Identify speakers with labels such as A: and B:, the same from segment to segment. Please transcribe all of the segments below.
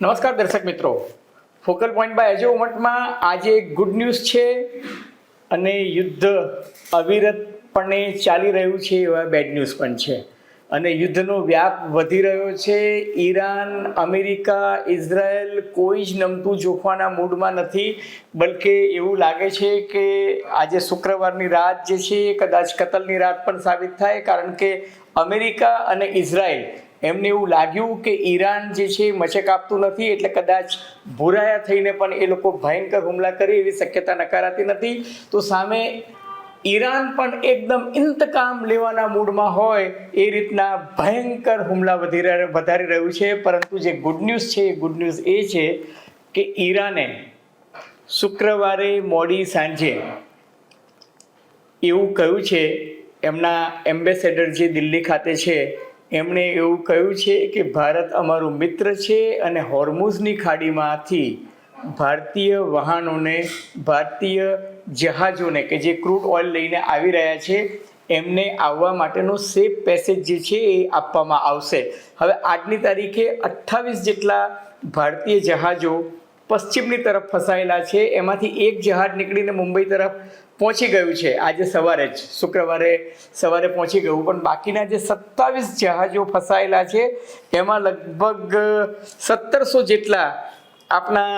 A: નમસ્કાર દર્શક મિત્રો, ફોકલ પોઈન્ટ બાય એજો ઉમટમાં આજે ગુડ ન્યૂઝ છે અને યુદ્ધ અવિરતપણે ચાલી રહ્યું છે એવા બેડ ન્યૂઝ પણ છે અને યુદ્ધનો વ્યાપ વધી રહ્યો છે. ઈરાન, અમેરિકા, ઇઝરાયલ કોઈ જ નમતું જોખવાના મૂડમાં નથી, બલકે એવું લાગે છે કે આજે શુક્રવારની રાત જે છે એ કદાચ કતલની રાત પણ સાબિત થાય, કારણ કે અમેરિકા અને ઇઝરાયલ એમને એવું લાગ્યું કે ઈરાન જે છે મચક આપતું નથી, એટલે કદાચ ભૂરાયા થઈને પણ એ લોકો ભયંકર હુમલા કરે એવી શક્યતા નકારાતી નથી. તો સામે ઈરાન પણ એકદમ ઇંતકામ લેવાના મૂડમાં હોય એ રીતના ભયંકર હુમલા વધારી રહ્યું છે. પરંતુ જે ગુડ ન્યૂઝ છે એ ગુડ ન્યૂઝ એ છે કે ઈરાને શુક્રવારે મોડી સાંજે એવું કહ્યું છે, એમના એમ્બેસેડર જે દિલ્હી ખાતે છે એમણે એવું કહ્યું છે કે ભારત અમારું મિત્ર છે અને હોર્મુઝની ખાડીમાંથી ભારતીય વાહનોને, ભારતીય જહાજોને કે જે ક્રૂડ ઓઇલ લઈને આવી રહ્યા છે એમને આવવા માટેનો સેફ પેસેજ જે છે એ આપવામાં આવશે. હવે આજની તારીખે 28 જેટલા ભારતીય જહાજો પશ્ચિમની તરફ ફસાયેલા છે, એમાંથી એક જહાજ નીકળીને મુંબઈ તરફ પહોંચી ગયું છે આજે સવારે જ, શુક્રવારે સવારે પહોંચી ગયું. પણ બાકીના જે 27 જહાજો ફસાયેલા છે એમાં લગભગ 1700 જેટલા આપણા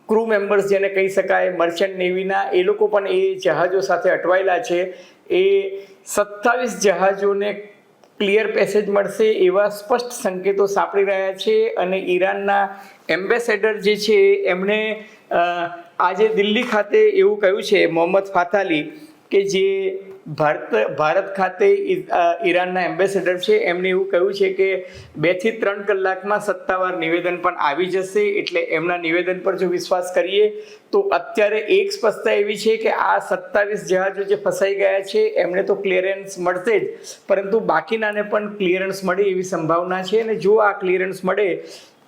A: ક્રૂ મેમ્બર્સ જેને કહી શકાય મર્ચન્ટ નેવીના, એ લોકો પણ એ જહાજો સાથે અટવાયેલા છે. એ 27 જહાજોને ક્લિયર પેસેજ મળશે એવા સ્પષ્ટ સંકેતો સાંપડી રહ્યા છે. અને ઈરાનના એમ્બેસેડર જે છે એમણે આજે દિલ્હી ખાતે એવું કહ્યું છે, મોહમ્મદ ફાતાલી, કે જે ભારત ખાતે ઈરાનના એમ્બેસેડર છે, એમણે એવું કહ્યું છે કે 2 થી 3 કલાકમાં સત્તાવાર નિવેદન પણ આવી જશે. એટલે એમના નિવેદન પર જો વિશ્વાસ કરીએ તો અત્યારે એક સ્પષ્ટતા એવી છે કે આ 27 જહાજો જે ફસાઈ ગયા છે એમને તો ક્લિયરન્સ મળશે જ, પરંતુ બાકીનાને પણ ક્લિયરન્સ મળે એવી સંભાવના છે. અને જો આ ક્લિયરન્સ મળે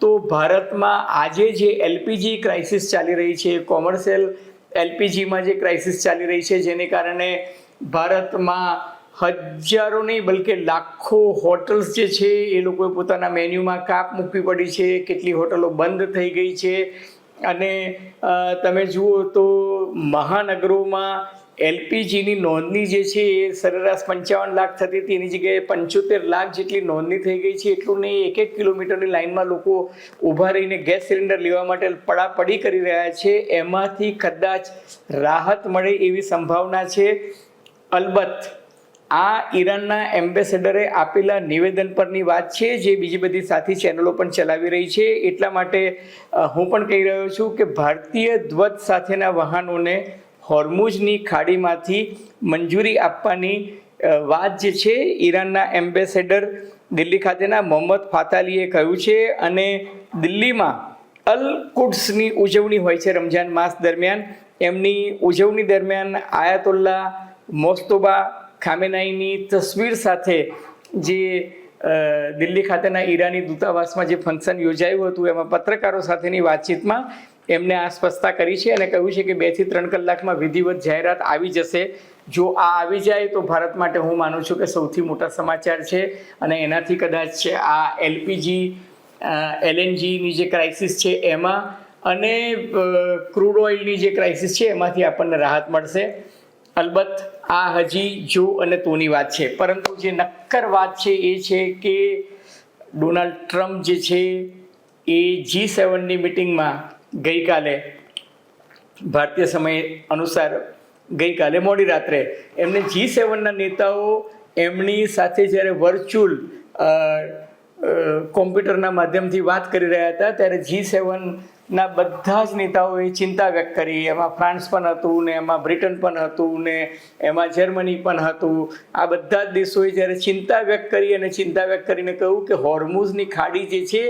A: તો ભારતમાં આજે જે એલપીજી ક્રાઇસિસ ચાલી રહી છે, કોમર્શિયલ એલપીજીમાં જે ક્રાઇસિસ ચાલી રહી છે, જેને કારણે ભારતમાં હજારો નહીં બલકે લાખો હોટલ્સ જે છે એ લોકોએ પોતાના મેન્યુમાં કાપ મૂકવી પડી છે, કેટલી હોટલો બંધ થઈ ગઈ છે. અને તમે જુઓ તો મહાનગરોમાં એલપીજીની નોંધણી જે છે એ સરેરાશ 55 લાખ થતી હતી, એની જગ્યાએ 75 લાખ જેટલી નોંધણી થઈ ગઈ છે. એટલું નહીં, 1 કિલોમીટરની લાઇનમાં લોકો ઊભા રહીને ગેસ સિલિન્ડર લેવા માટે પડાપડી કરી રહ્યા છે. એમાંથી કદાચ રાહત મળે એવી સંભાવના છે. અલબત્ત આ ઈરાનના એમ્બેસેડરે આપેલા નિવેદન પરની વાત છે, જે બીજી બધી સાથી ચેનલો પણ ચલાવી રહી છે. એટલા માટે હું પણ કહી રહ્યો છું કે ભારતીય ધ્વજ સાથેના વાહનોને હોર્મુઝની ખાડીમાંથી મંજૂરી આપવાની વાત જે છે ઈરાનના એમ્બેસેડર દિલ્હી ખાતેના મોહમ્મદ ફાતાલીએ કહ્યું છે. અને દિલ્હીમાં અલ કુડ્સની ઉજવણી હોય છે રમઝાન માસ દરમિયાન. એમની ઉજવણી દરમિયાન આયાતોલ્લા મોસ્તોબા ખામેનાઈની તસવીર સાથે જે દિલ્હી ખાતેના ઈરાની દૂતાવાસમાં જે ફંક્શન યોજાયું હતું એમાં પત્રકારો સાથેની વાતચીતમાં એમને આ સ્પષ્ટતા કરી છે અને કહ્યું છે કે 2 થી 3 કલાકમાં વિધિવત જાહેરાત આવી જશે. જો આ આવી જાય તો ભારત માટે હું માનું છું કે સૌથી મોટા સમાચાર છે. અને એનાથી કદાચ આ એલપીજી એલએનજીની જે ક્રાઇસિસ છે એમાં અને ક્રૂડ ઓઇલની જે ક્રાઇસિસ છે એમાંથી આપણને રાહત મળશે. અલબત્ત આ હજી જો અને તોની વાત છે, પરંતુ જે નક્કર વાત છે એ છે કે ડોનાલ્ડ ટ્રમ્પ જે છે એ G7ની મિટિંગમાં ગઈકાલે ભારતીય સમય અનુસાર ગઈકાલે મોડી રાત્રે એમને G7ના નેતાઓ એમની સાથે જ્યારે વર્ચ્યુઅલ કોમ્પ્યુટરના માધ્યમથી વાત કરી રહ્યા હતા ત્યારે G7ના બધા જ નેતાઓએ ચિંતા વ્યક્ત કરી. એમાં ફ્રાન્સ પણ હતું ને એમાં બ્રિટન પણ હતું ને એમાં જર્મની પણ હતું. આ બધા જ દેશોએ જ્યારે ચિંતા વ્યક્ત કરી અને ચિંતા વ્યક્ત કરીને કહ્યું કે હોર્મુઝની ખાડી જે છે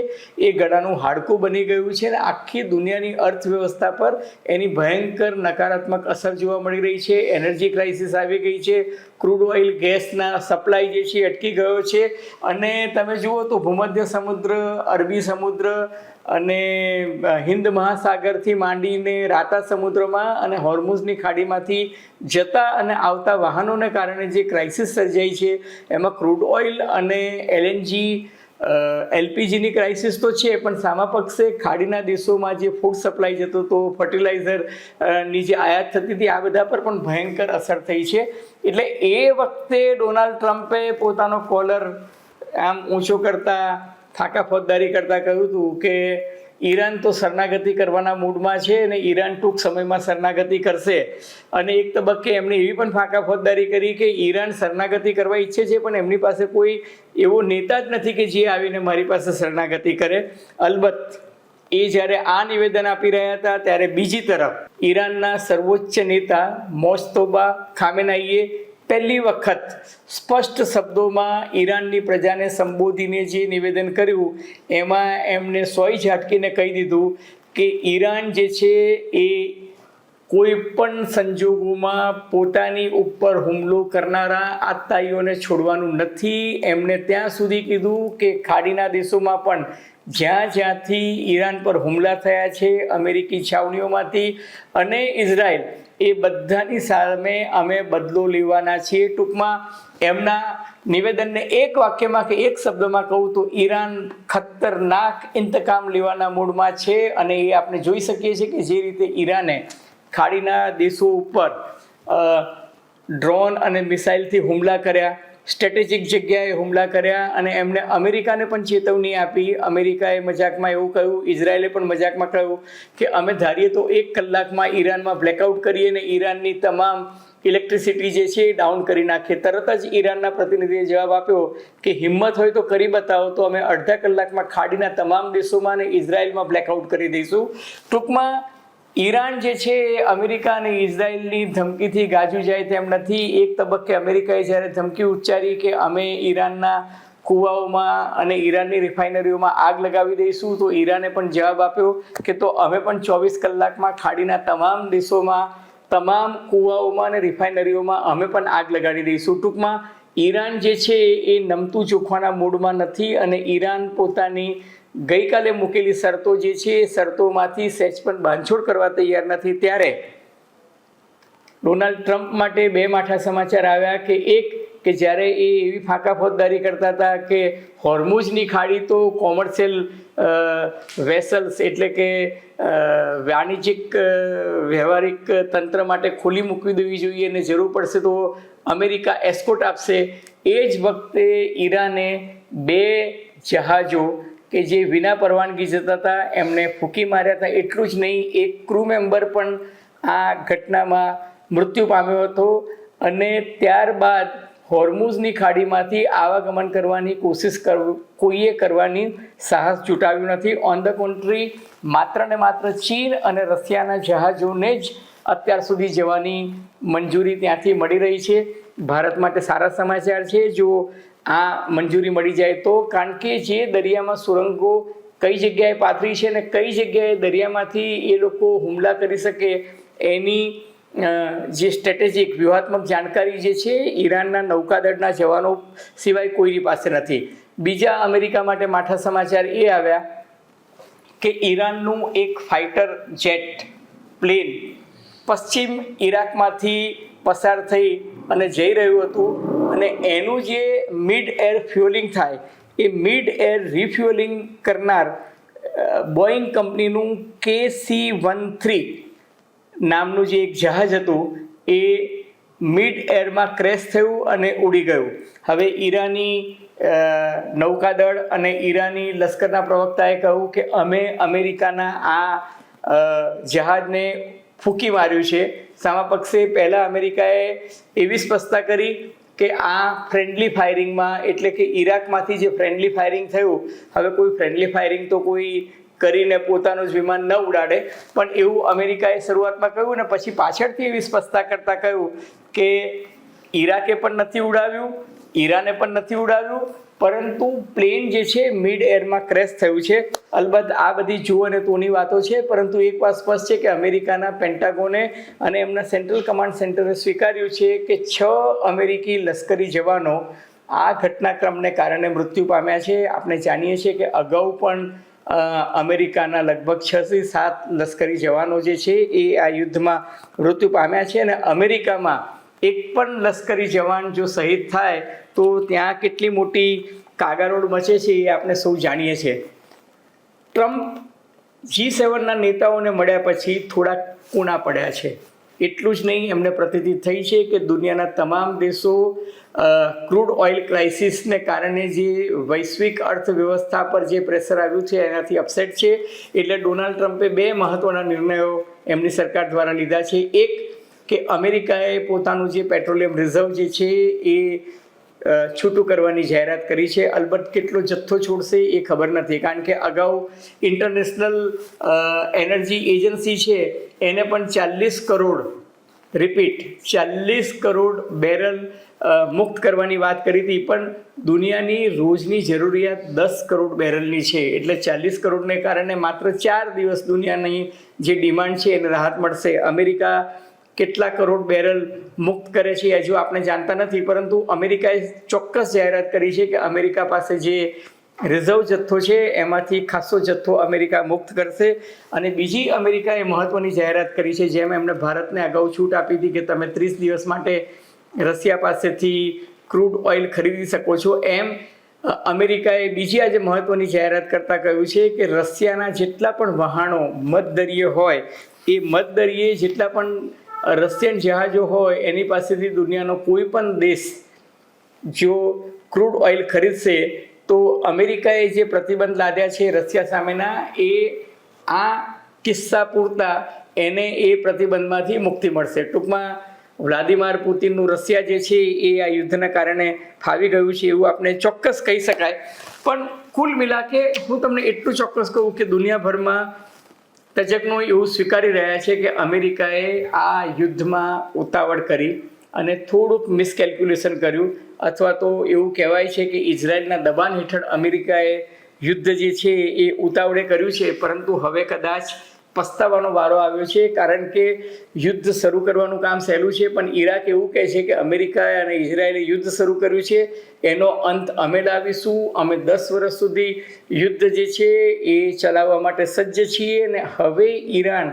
A: એ ગળાનું હાડકું બની ગયું છે અને આખી દુનિયાની અર્થવ્યવસ્થા પર એની ભયંકર નકારાત્મક અસર જોવા મળી રહી છે. એનર્જી ક્રાઇસિસ આવી ગઈ છે, ક્રૂડ ઓઇલ ગેસના સપ્લાય જે છે અટકી ગયો છે. અને તમે જુઓ તો ભૂમધ્ય સમુદ્ર, અરબી સમુદ્ર અને હિન્દ મહાસાગરથી માંડીને રાતા સમુદ્રમાં અને હોર્મુઝની ખાડીમાંથી જતા અને આવતા વાહનોને કારણે જે ક્રાઇસિસ સર્જાઈ છે એમાં ક્રૂડ ઓઇલ અને એલએનજી એલપીજીની ક્રાઇસિસ તો છે, પણ સામા પક્ષે ખાડીના દેશોમાં જે ફૂડ સપ્લાય જતો હતો, ફર્ટિલાઇઝરની જે આયાત થતી હતી, આ બધા પર પણ ભયંકર અસર થઈ છે. એટલે એ વખતે ડોનાલ્ડ ટ્રમ્પે પોતાનો કોલર આમ ઊંચો કરતા, ખાકા ફોજદારી કરતા કહ્યું હતું કે ઈરાન તો શરણાગતિ કરવાના મૂડમાં છે અને ઈરાન ટૂંક સમયમાં શરણાગતિ કરશે. અને એક તબક્કે એમણે એવી પણ ફાંકા ફોજદારી કરી કે ઈરાન શરણાગતિ કરવા ઈચ્છે છે, પણ એમની પાસે કોઈ એવો નેતા જ નથી કે જે આવીને મારી પાસે શરણાગતિ કરે. અલબત્ત એ જ્યારે આ નિવેદન આપી રહ્યા હતા ત્યારે બીજી તરફ ઈરાનના સર્વોચ્ચ નેતા મોજતોબા ખામેનાઈએ પહેલી વખત સ્પષ્ટ શબ્દોમાં ઈરાનની પ્રજાને સંબોધીને જે નિવેદન કર્યું એમાં એમને સોય ઝાટકીને કહી દીધું કે ઈરાન જે છે એ કોઈ પણ સંજોગોમાં પોતાની ઉપર હુમલો કરનારા આતતાઈઓને છોડવાનું નથી. એમણે ત્યાં સુધી કીધું કે ખાડીના દેશોમાં પણ જ્યાંથી ઈરાન પર હુમલા થયા છે, અમેરિકી છાવણીઓમાંથી અને ઇઝરાયલ, એ બધાની સામે અમે બદલો લેવાના છીએ. ટૂંકમાં એમના નિવેદનને એક વાક્યમાં કે એક શબ્દમાં કહું તો ઈરાન ખતરનાક ઇંતકામ લેવાના મૂડમાં છે. અને એ આપણે જોઈ શકીએ છીએ કે જે રીતે ઈરાને ખાડીના દેશો ઉપર ડ્રોન અને મિસાઇલથી હુમલા કર્યા, સ્ટ્રેટેજિક જગ્યાએ હુમલા કર્યા, અને એમણે અમેરિકાને પણ ચેતવણી આપી. અમેરિકાએ મજાકમાં એવું કહ્યું, ઇઝરાયલે પણ મજાકમાં કહ્યું કે અમે ધારીએ તો 1 કલાકમાં ઈરાનમાં બ્લેકઆઉટ કરીએ અને ઈરાનની તમામ ઇલેક્ટ્રિસિટી જે છે એ ડાઉન કરી નાખીએ. તરત જ ઈરાનના પ્રતિનિધિએ જવાબ આપ્યો કે હિંમત હોય તો કરી બતાવો, તો અમે અડધા કલાકમાં ખાડીના તમામ દેશોમાં અને ઇઝરાયલમાં બ્લેકઆઉટ કરી દઈશું. ટૂંકમાં ઈરાન જે છે એ અમેરિકા અને ઇઝરાયલની ધમકીથી ગાજુ જાય તેમ નથી. એક તબક્કે અમેરિકાએ જ્યારે ધમકી ઉચ્ચારી કે અમે ઈરાનના કૂવાઓમાં અને ઈરાનની રિફાઇનરીઓમાં આગ લગાવી દઈશું, તો ઈરાને પણ જવાબ આપ્યો કે તો અમે પણ 24 કલાકમાં ખાડીના તમામ દેશોમાં, તમામ કૂવાઓમાં અને રિફાઇનરીઓમાં અમે પણ આગ લગાડી દઈશું. ટૂંકમાં ઈરાન જે છે એ નમતું જોખવાના મૂડમાં નથી અને ઈરાન પોતાની ગઈકાલે મૂકેલી શરતો જે છે એ શરતોમાંથી સહેજ પણ બાંધછોડ કરવા તૈયાર નથી. ત્યારે ડોનાલ્ડ ટ્રમ્પ માટે 2 માઠા સમાચાર આવ્યા કે એક કે જ્યારે એ એવી ફાંકા ફોજદારી કરતા હતા કે હોર્મુઝની ખાડી તો કોમર્શિયલ વેસલ્સ એટલે કે વાણિજ્યિક વ્યવહારિક તંત્ર માટે ખુલ્લી મૂકવી દેવી જોઈએ અને જરૂર પડશે તો અમેરિકા એસ્કોર્ટ આપશે. એ જ વખતે ઈરાને 2 જહાજો કે જે વિના પરવાનગી જતા હતા એમને ફૂંકી માર્યા હતા. એટલું જ નહીં, એક ક્રૂ મેમ્બર પણ આ ઘટનામાં મૃત્યુ પામ્યો હતો. અને ત્યારબાદ હોર્મુઝની ખાડીમાંથી આવાગમન કરવાની કોશિશ કોઈએ કરવાની સાહસ જુટાવ્યું નથી. ઓન ધ કોન્ટ્રી માત્ર ને માત્ર ચીન અને રશિયાના જહાજોને જ અત્યાર સુધી જવાની મંજૂરી ત્યાંથી મળી રહી છે. ભારત માટે સારા સમાચાર છે જો આ મંજૂરી મળી જાય તો, કારણ કે જે દરિયામાં સુરંગો કઈ જગ્યાએ પાથરી છે અને કઈ જગ્યાએ દરિયામાંથી એ લોકો હુમલા કરી શકે એની જે સ્ટ્રેટેજિક વ્યૂહાત્મક જાણકારી જે છે ઈરાનના નૌકાદળના જવાનો સિવાય કોઈની પાસે નથી. બીજા અમેરિકા માટે માઠા સમાચાર એ આવ્યા કે ઈરાનનું એક ફાઇટર જેટ પ્લેન પશ્ચિમ ઈરાકમાંથી પસાર થઈ અને જઈ રહ્યું હતું અને એનું જે મિડ એર ફ્યુઅલિંગ થાય એ મિડ એર રિફ્યુઅલિંગ કરનાર બોઈંગ કંપનીનું KC-13 નામનું જે એક જહાજ હતું એ મિડ એરમાં ક્રેશ થયું અને ઉડી ગયું. હવે ઈરાની નૌકાદળ અને ઈરાની લશ્કરના પ્રવક્તાએ કહ્યું કે અમે અમેરિકાના આ જહાજને ફૂંકી માર્યું છે. સામા પક્ષે પહેલાં અમેરિકાએ એવી સ્પષ્ટતા કરી કે આ ફ્રેન્ડલી ફાયરિંગમાં, એટલે કે ઈરાકમાંથી જે ફ્રેન્ડલી ફાયરિંગ થયું, હવે કોઈ ફ્રેન્ડલી ફાયરિંગ તો કોઈ કરીને પોતાનું જ વિમાન ન ઉડાડે, પણ એવું અમેરિકાએ શરૂઆતમાં કહ્યું ને પછી પાછળથી એવી સ્પષ્ટતા કરતાં કહ્યું કે ઈરાકે પણ નથી ઉડાવ્યું, ઈરાને પણ નથી ઉડાવ્યું, પરંતુ પ્લેન જે છે મિડ એરમાં ક્રેશ થયું છે. અલબત્ત આ બધી જુઓ અને તોની વાતો છે, પરંતુ એક વાત સ્પષ્ટ છે કે અમેરિકાના પેન્ટાગોને અને એમના સેન્ટ્રલ કમાન્ડ સેન્ટરે સ્વીકાર્યું છે કે 6 અમેરિકી લશ્કરી જવાનો આ ઘટનાક્રમને કારણે મૃત્યુ પામ્યા છે. આપણે જાણીએ છીએ કે અગાઉ પણ અમેરિકાના લગભગ 6 થી 7 લશ્કરી જવાનો જે છે એ આ યુદ્ધમાં મૃત્યુ પામ્યા છે. અને અમેરિકામાં એક પણ લશ્કરી જવાન જો શહીદ થાય તો ત્યાં કેટલી મોટી કાગારોડ મચે છે એ આપણે સૌ જાણીએ છીએ. ટ્રમ્પ G7ના નેતાઓને મળ્યા પછી થોડા કૂણા પડ્યા છે. એટલું જ નહીં, એમને પ્રતીતિ થઈ છે કે દુનિયાના તમામ દેશો ક્રૂડ ઓઇલ ક્રાઇસિસને કારણે જે વૈશ્વિક અર્થવ્યવસ્થા પર જે પ્રેશર આવ્યું છે એનાથી અપસેટ છે. એટલે ડોનાલ્ડ ટ્રમ્પે 2 મહત્ત્વના નિર્ણયો એમની સરકાર દ્વારા લીધા છે. એક કે અમેરિકાએ પોતાનું જે પેટ્રોલિયમ રિઝર્વ જે છે એ છૂટું કરવાની જાહેરાત કરી છે. અલબત્ત કેટલો જથ્થો છોડશે એ ખબર નથી, કારણ કે અગાઉ ઇન્ટરનેશનલ એનર્જી એજન્સી છે એને પણ 40 કરોડ બેરલ મુક્ત કરવાની વાત કરી હતી, પણ દુનિયાની રોજની જરૂરિયાત 10 કરોડ બેરલની છે. એટલે 40 કરોડને કારણે માત્ર 4 દિવસ દુનિયાની જે ડિમાન્ડ છે એને રાહત મળશે. અમેરિકા કેટલા કરોડ બેરલ મુક્ત કરે છે હજુ આપણે જાણતા નથી, પરંતુ અમેરિકાએ ચોક્કસ જાહેરાત કરી છે કે અમેરિકા પાસે જે રિઝર્વ જથ્થો છે એમાંથી ખાસો જથ્થો અમેરિકા મુક્ત કરશે. અને બીજી અમેરિકાએ મહત્ત્વની જાહેરાત કરી છે, જેમ એમણે ભારતને અગાઉ છૂટ આપી હતી કે તમે 30 દિવસ માટે રશિયા પાસેથી ક્રૂડ ઓઇલ ખરીદી શકો છો, એમ અમેરિકાએ બીજી આજે મહત્ત્વની જાહેરાત કરતાં કહ્યું છે કે રશિયાના જેટલા પણ વહાણો મધદરિયે હોય એ મધદરિયે જેટલા પણ રશિયન જહાજો હોય એની પાસેથી દુનિયાનો કોઈ પણ દેશ જો ક્રૂડ ઓઇલ ખરીદશે તો અમેરિકાએ જે પ્રતિબંધ લાદ્યા છે રશિયા સામેના એ આ કિસ્સા પૂરતા એને એ પ્રતિબંધમાંથી મુક્તિ મળશે. ટૂંકમાં વ્લાદિમીર પુતિનનું રશિયા જે છે એ આ યુદ્ધના કારણે ફાવી ગયું છે એવું આપણે ચોક્કસ કહી શકાય. પણ કુલ મિલાકે હું તમને એટલું ચોક્કસ કહું કે દુનિયાભરમાં તજજ્ઞો એવું સ્વીકારી રહ્યા છે કે અમેરિકાએ આ યુદ્ધમાં ઉતાવળ કરી અને થોડુંક મિસકેલ્ક્યુલેશન કર્યું, અથવા તો એવું કહેવાય છે કે ઇઝરાયલના દબાણ હેઠળ અમેરિકાએ યુદ્ધ જે છે એ ઉતાવળે કર્યું છે. પરંતુ હવે કદાચ પસ્તાવાનો વારો આવ્યો છે, કારણ કે યુદ્ધ શરૂ કરવાનું કામ સહેલું છે, પણ ઈરાક એવું કહે છે કે અમેરિકા અને ઇઝરાયલે યુદ્ધ શરૂ કર્યું છે, એનો અંત અમે લાવીશું, અમે 10 વર્ષ સુધી યુદ્ધ જે છે એ ચલાવવા માટે સજ્જ છીએ. અને હવે ઈરાન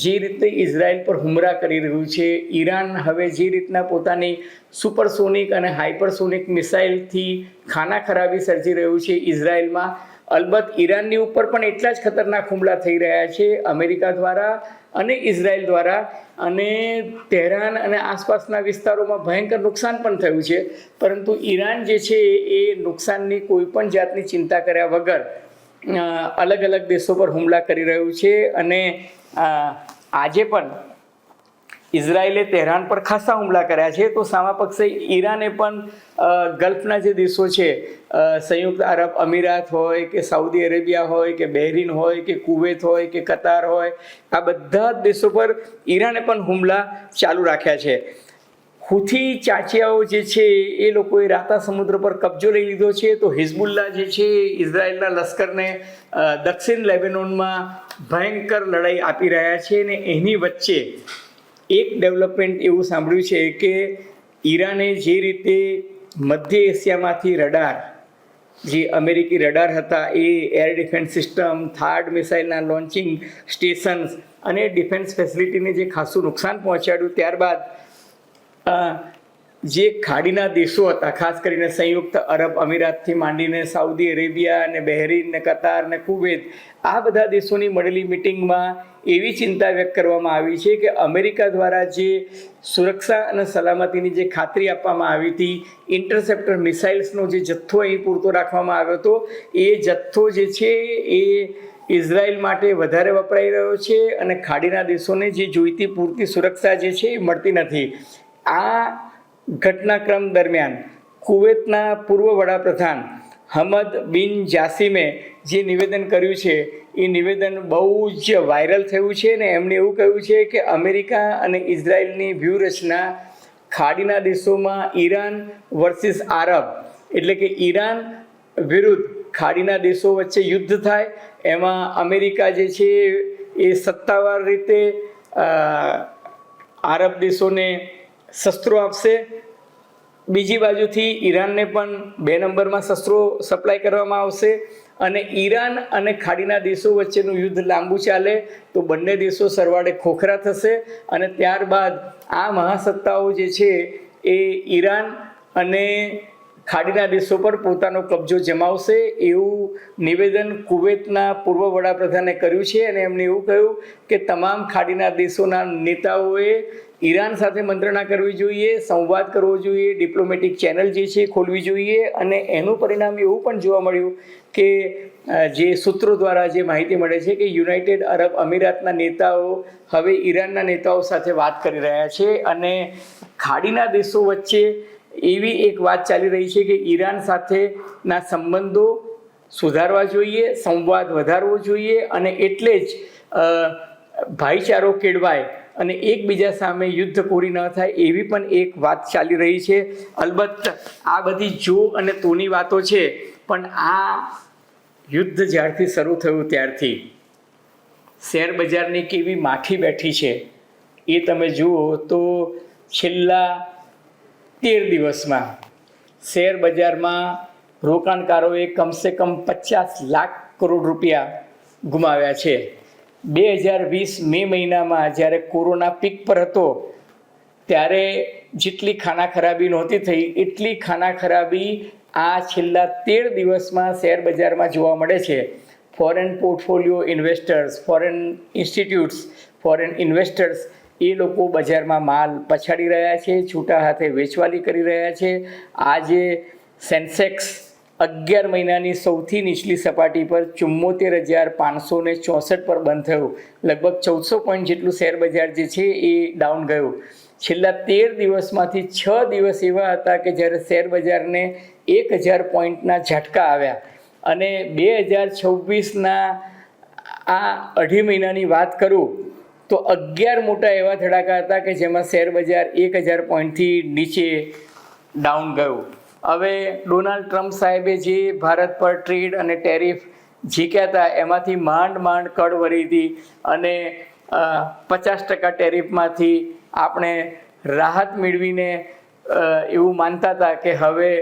A: જે રીતે ઇઝરાયલ પર હુમલા કરી રહ્યું છે, ઈરાન હવે જે રીતના પોતાની સુપરસોનિક અને હાઇપરસોનિક મિસાઇલથી ખાના ખરાબી સર્જી રહ્યું છે ઇઝરાયલમાં, અલબત્ત ઈરાનની ઉપર પણ એટલા જ ખતરનાક હુમલા થઈ રહ્યા છે અમેરિકા દ્વારા અને ઇઝરાયલ દ્વારા. અને તહેરાન અને આસપાસના વિસ્તારોમાં ભયંકર નુકસાન પણ થયું છે, પરંતુ ઈરાન જે છે એ નુકસાનની કોઈ પણ જાતની ચિંતા કર્યા વગર અલગ અલગ દેશો પર હુમલા કરી રહ્યું છે. અને આજે પણ ઇઝરાયલે તહેરાન પર ખાસા હુમલા કર્યા છે, તો સામા પક્ષે ઈરાને પણ ગલ્ફના જે દેશો છે, સંયુક્ત આરબ અમીરાત હોય કે સાઉદી અરેબિયા હોય કે બહેરીન હોય કે કુવેત હોય કે કતાર હોય, આ બધા જ દેશો પર ઈરાને પણ હુમલા ચાલુ રાખ્યા છે. હુથી ચાચિયાઓ જે છે એ લોકોએ રાતા સમુદ્ર પર કબજો લઈ લીધો છે, તો હિઝબુલ્લા જે છે ઇઝરાયલના લશ્કરને દક્ષિણ લેબેનોનમાં ભયંકર લડાઈ આપી રહ્યા છે. અને એની વચ્ચે એક ડેવલપમેન્ટ એવું સાંભળ્યું છે કે ઈરાને જે રીતે મધ્ય એશિયામાંથી રડાર, જે અમેરિકી રડાર હતા એ એર ડિફેન્સ સિસ્ટમ, થાર્ડ મિસાઇલના લોન્ચિંગ સ્ટેશન્સ અને ડિફેન્સ ફેસિલિટીને જે ખાસું નુકસાન પહોંચાડ્યું, ત્યારબાદ જે ખાડીના દેશો હતા, ખાસ કરીને સંયુક્ત અરબ અમીરાતથી માંડીને સાઉદી અરેબિયા ને બહેરીન ને કતાર ને કુવેત, આ બધા દેશોની મળેલી મિટિંગમાં એવી ચિંતા વ્યક્ત કરવામાં આવી છે કે અમેરિકા દ્વારા જે સુરક્ષા અને સલામતીની જે ખાતરી આપવામાં આવી હતી, ઇન્ટરસેપ્ટર મિસાઇલ્સનો જે જથ્થો અહીં પૂરતો રાખવામાં આવ્યો હતો, એ જથ્થો જે છે એ ઇઝરાયલ માટે વધારે વપરાઈ રહ્યો છે અને ખાડીના દેશોને જે જોઈતી પૂરતી સુરક્ષા જે છે એ મળતી નથી. આ ઘટનાક્રમ દરમિયાન કુવેતના પૂર્વ વડાપ્રધાન હમદ બિન જાસિમે જે નિવેદન કર્યું છે એ નિવેદન બહુ જ વાયરલ થયું છે. ને એમણે એવું કહ્યું છે કે અમેરિકા અને ઇઝરાયલની વ્યૂહરચના ખાડીના દેશોમાં ઈરાન વર્સિસ આરબ, એટલે કે ઈરાન વિરુદ્ધ ખાડીના દેશો વચ્ચે યુદ્ધ થાય, એમાં અમેરિકા જે છે એ સત્તાવાર રીતે આરબ દેશોને શસ્ત્રો આપશે, બીજી બાજુથી ઈરાનને પણ 2 નંબરમાં શસ્ત્રો સપ્લાય કરવામાં આવશે. અને ઈરાન અને ખાડીના દેશો વચ્ચેનું યુદ્ધ લાંબુ ચાલે તો બંને દેશો સરવાળે ખોખરા થશે. અને ત્યારબાદ આ મહાસત્તાઓ જે છે એ ઈરાન અને ખાડીના દેશો પર પોતાનો કબજો જમાવશે એવું નિવેદન કુવૈતના પૂર્વ વડાપ્રધાને કર્યું છે અને એમણે એવું કહ્યું કે તમામ ખાડીના દેશોના નેતાઓએ ઈરાન સાથે મંત્રણા કરવી જોઈએ, સંવાદ કરવો જોઈએ, ડિપ્લોમેટિક ચેનલ જે છે ખોલવી જોઈએ. અને એનું પરિણામ એવું પણ જોવા મળ્યું કે જે સૂત્રો દ્વારા જે માહિતી મળે છે કે યુનાઇટેડ અરબ અમીરાતના નેતાઓ હવે ઈરાનના નેતાઓ સાથે વાત કરી રહ્યા છે અને ખાડીના દેશો વચ્ચે એવી એક વાત ચાલી રહી છે કે ઈરાન સાથેના સંબંધો સુધારવા જોઈએ, સંવાદ વધારવો જોઈએ અને એટલે જ ભાઈચારો કેળવાય અને એકબીજા સામે યુદ્ધખોરી ન થાય એવી પણ એક વાત ચાલી રહી છે. અલબત્ત આ બધી જો અને તોની વાતો છે, પણ આ યુદ્ધ જ્યારથી શરૂ થયું ત્યારથી શેર બજારની કેવી માઠી બેઠી છે એ તમે જુઓ તો છેલ્લા 13 દિવસમાં શેર બજારમાં રોકાણકારોએ કમસે કમ 50 લાખ કરોડ રૂપિયા ગુમાવ્યા છે. 2020 મે મહિનામાં જ્યારે કોરોના પીક પર હતો ત્યારે જેટલી ખાના ખરાબી નહોતી થઈ એટલી ખાના ખરાબી આ છેલ્લા 13 દિવસમાં શેર બજારમાં જોવા મળે છે. Foreign portfolio investors, foreign institutes, foreign investors એ લોકો બજારમાં માલ પછાડી રહ્યા છે, છૂટા હાથે વેચવાલી કરી રહ્યા છે. આજે સેન્સેક્સ 11 મહિનાની સૌથી નીચલી સપાટી પર 74,564 પર બંધ થયું. લગભગ 1400 પોઈન્ટ જેટલું શેર બજાર જે છે એ ડાઉન ગયું. છેલ્લા 13 દિવસમાંથી 6 દિવસ એવા હતા કે જ્યારે શેર બજારને 1000 પોઈન્ટના ઝટકા આવ્યા અને 2026ના આ 2.5 મહિનાની વાત કરું તો 11 મોટા એવા ધડાકા હતા કે જેમાં શેર બજાર 1000 પોઈન્ટથી નીચે ડાઉન ગયું. હવે ડોનાલ્ડ ટ્રમ્પ સાહેબે જે ભારત પર ટ્રેડ અને ટેરિફ ઝીક્યા હતા એમાંથી માંડ કડ વળી હતી અને 50% ટેરિફમાંથી આપણે રાહત મેળવીને એવું માનતા હતા કે હવે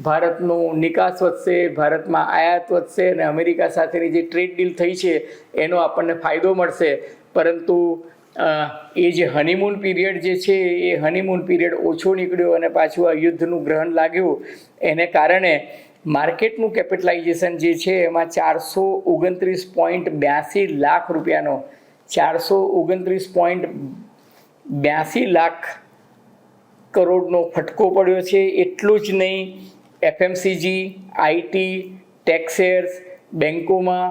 A: ભારતનું નિકાસ વધશે, ભારતમાં આયાત વધશે અને અમેરિકા સાથેની જે ટ્રેડ ડીલ થઈ છે એનો આપણને ફાયદો મળશે. પરંતુ એ જે હનીમૂન પીરિયડ જે છે એ હનીમૂન પીરિયડ ઓછો નીકળ્યો અને પાછું આ યુદ્ધનું ગ્રહણ લાગ્યું. એને કારણે માર્કેટનું કેપિટલાઇઝેશન જે છે એમાં 429.82 લાખ રૂપિયાનો 429.82 લાખ કરોડનો ફટકો પડ્યો છે. એટલું જ નહીં, એફએમસીજી, આઈટી, ટેક્સેર્સ, બેન્કોમાં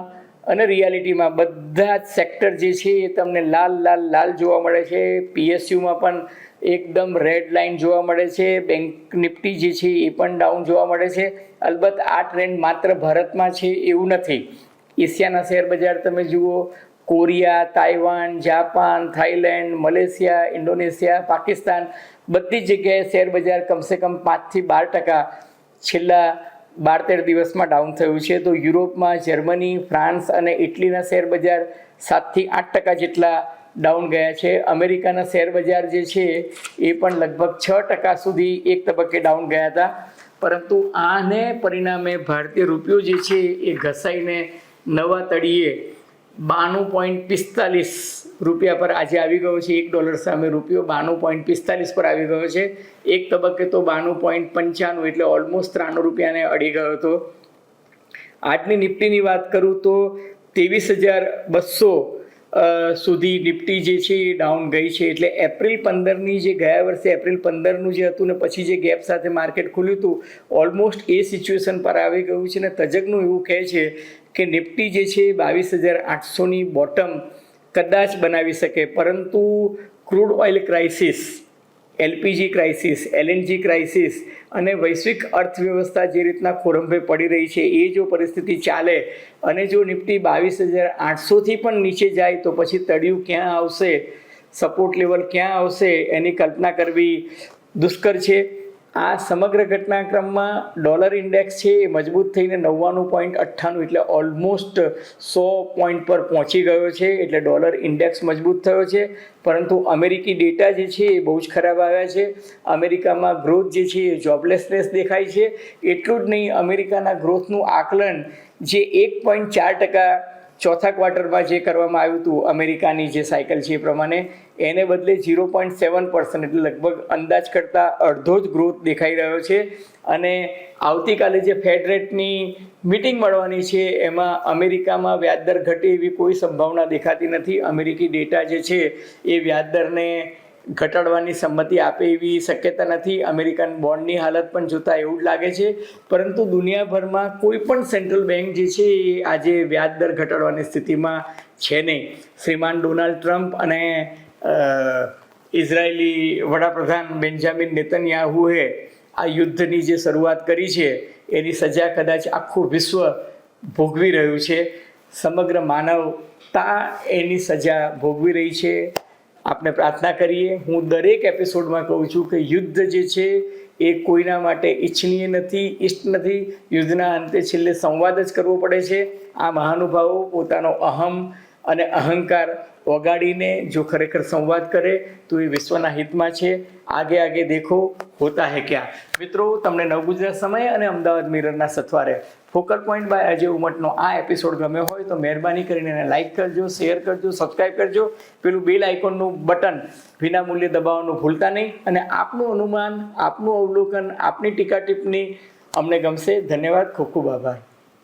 A: અને રિયાલિટીમાં બધા જ સેક્ટર જે છે એ તમને લાલ જોવા મળે છે. પીએસયુમાં પણ એકદમ રેડ લાઇન જોવા મળે છે. બેંક નિફ્ટી જે છે એ પણ ડાઉન જોવા મળે છે. અલબત્ત આ ટ્રેન્ડ માત્ર ભારતમાં છે એવું નથી. એશિયાના શેર બજાર તમે જુઓ, Korea, Taiwan, Japan, Thailand, Malaysia, Indonesia, Pakistan બધી જ જગ્યાએ શેર બજાર કમસે કમ 5 થી 12% છેલ્લા 12-13 દિવસમાં ડાઉન થયું છે. તો યુરોપમાં જર્મની, ફ્રાન્સ અને ઇટલીના શેર બજાર 7 થી 8% જેટલા ડાઉન ગયા છે. અમેરિકાના શેર બજાર જે છે એ પણ લગભગ 6% સુધી એક તબક્કે ડાઉન ગયા હતા. પરંતુ આને પરિણામે ભારતીય રૂપિયો જે છે એ ઘસાઈને નવા તળિયે 92.45 રૂપિયા પર આજે આવી ગયો છે. $1 સામે રૂપિયો 92.45 પર આવી ગયો છે. એક તબક્કે તો 92.95 એટલે ઓલમોસ્ટ 93 રૂપિયાને અડી ગયો હતો. આજની નિફ્ટીની વાત કરું તો 23,200 સુધી નિફ્ટી જે છે એ ડાઉન ગઈ છે. એટલે એપ્રિલ 15ની જે ગયા વર્ષે એપ્રિલ 15નું જે હતું ને પછી જે ગેપ સાથે માર્કેટ ખુલ્યું હતું ઓલમોસ્ટ એ સિચ્યુએશન પર આવી ગયું છે. ને તજજ્ઞો એવું કહે છે કે નિફ્ટી જે છે 22,800ની બોટમ કદાચ બનાવી શકે, પરંતુ crude oil crisis, LPG crisis, LNG crisis અને વૈશ્વિક અર્થવ્યવસ્થા જે રીતના ખોરંભે પડી રહી છે એ જો પરિસ્થિતિ ચાલે અને જો નિફ્ટી 22,800થી પણ નીચે જાય તો પછી તળિયું ક્યાં આવશે, સપોર્ટ લેવલ ક્યાં આવશે એની કલ્પના કરવી દુષ્કર છે. આ સમગ્ર ઘટનાક્રમમાં ડોલર ઇન્ડેક્સ છે એ મજબૂત થઈને 99.98 એટલે ઓલમોસ્ટ 100 પોઈન્ટ પર પહોંચી ગયો છે. એટલે ડોલર ઇન્ડેક્સ મજબૂત થયો છે. પરંતુ અમેરિકી ડેટા જે છે એ બહુ જ ખરાબ આવ્યા છે. અમેરિકામાં ગ્રોથ જે છે એ જોબલેસનેસ દેખાય છે. એટલું જ નહીં, અમેરિકાના ગ્રોથનું આકલન જે 1.4% ચોથા ક્વાર્ટરમાં જે કરવામાં આવ્યું હતું અમેરિકાની જે સાયકલ છે એ પ્રમાણે એને બદલે 0.7% એટલે લગભગ અંદાજ કરતાં અડધો જ ગ્રોથ દેખાઈ રહ્યો છે. અને આવતીકાલે જે ફેડ રેટની મિટિંગ મળવાની છે એમાં અમેરિકામાં વ્યાજદર ઘટે એવી કોઈ સંભાવના દેખાતી નથી. અમેરિકી ડેટા જે છે એ વ્યાજદરને ઘટાડવાની સંમતિ આપે એવી શક્યતા નથી. અમેરિકન બોન્ડની હાલત પણ જોતાં એવું જ લાગે છે. પરંતુ દુનિયાભરમાં કોઈ પણ સેન્ટ્રલ બેંક જે છે એ આજે વ્યાજદર ઘટાડવાની સ્થિતિમાં છે નહીં. શ્રીમાન ડોનાલ્ડ ટ્રમ્પ અને ઇઝરાયેલી વડાપ્રધાન બેન્જામિન નેતન્યાહુએ આ યુદ્ધની જે શરૂઆત કરી છે એની સજા કદાચ આખું વિશ્વ ભોગવી રહ્યું છે. સમગ્ર માનવતા એની સજા ભોગવી રહી છે. આપણે પ્રાર્થના કરીએ. હું દરેક એપિસોડમાં કહું છું કે યુદ્ધ જે છે એ કોઈના માટે ઈચ્છનીય નથી, ઇષ્ટ નથી. યુદ્ધના અંતે છેલ્લે સંવાદ જ કરવો પડે છે. આ મહાનુભાવો પોતાનો અહમ અને અહંકાર ઓગાળીને જો ખરેખર સંવાદ કરે તો એ વિશ્વના હિતમાં છે. આગે આગે દેખો હોતા હે ક્યાં. મિત્રો, તમને નવગુજરાત સમય અને અમદાવાદ મિરરના સથવારે ફોકલ પોઈન્ટ બાય અજય ઉમટનો આ એપિસોડ ગમ્યો હોય તો મહેરબાની કરીને એને લાઇક કરજો, શેર કરજો, સબસ્ક્રાઈબ કરજો. પેલું બેલ આઇકોનનું બટન વિના મૂલ્યે દબાવવાનું ભૂલતા નહીં. અને આપનું અનુમાન, આપનું અવલોકન, આપની ટીકા ટિપ્પણી અમને ગમશે. ધન્યવાદ. ખૂબ ખૂબ આભાર.